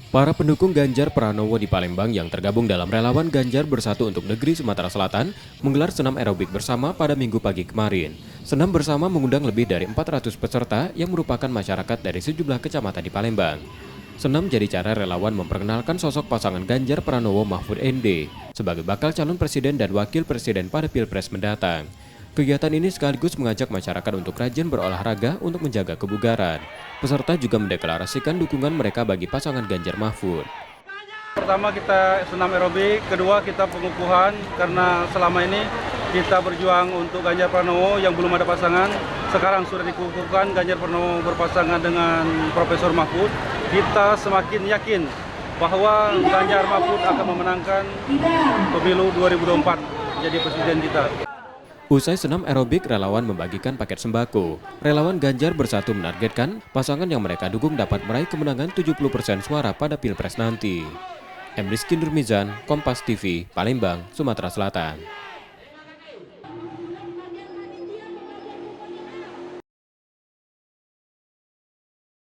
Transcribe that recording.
Para pendukung Ganjar Pranowo di Palembang yang tergabung dalam relawan Ganjar Bersatu untuk Negeri Sumatera Selatan menggelar senam aerobik bersama pada Minggu pagi kemarin. Senam bersama mengundang lebih dari 400 peserta yang merupakan masyarakat dari sejumlah kecamatan di Palembang. Senam jadi cara relawan memperkenalkan sosok pasangan Ganjar Pranowo Mahfud MD sebagai bakal calon presiden dan wakil presiden pada Pilpres mendatang. Kegiatan ini sekaligus mengajak masyarakat untuk rajin berolahraga untuk menjaga kebugaran. Peserta juga mendeklarasikan dukungan mereka bagi pasangan Ganjar Mahfud. Pertama kita senam aerobik, kedua kita pengukuhan karena selama ini kita berjuang untuk Ganjar Pranowo yang belum ada pasangan. Sekarang sudah dikukuhkan Ganjar Pranowo berpasangan dengan Profesor Mahfud. Kita semakin yakin bahwa Ganjar Mahfud akan memenangkan pemilu 2024 jadi presiden kita. Usai senam aerobik, relawan membagikan paket sembako. Relawan Ganjar Bersatu menargetkan pasangan yang mereka dukung dapat meraih kemenangan 70% suara pada Pilpres nanti. Emriskin Nurmizan, Kompas TV, Palembang, Sumatera Selatan.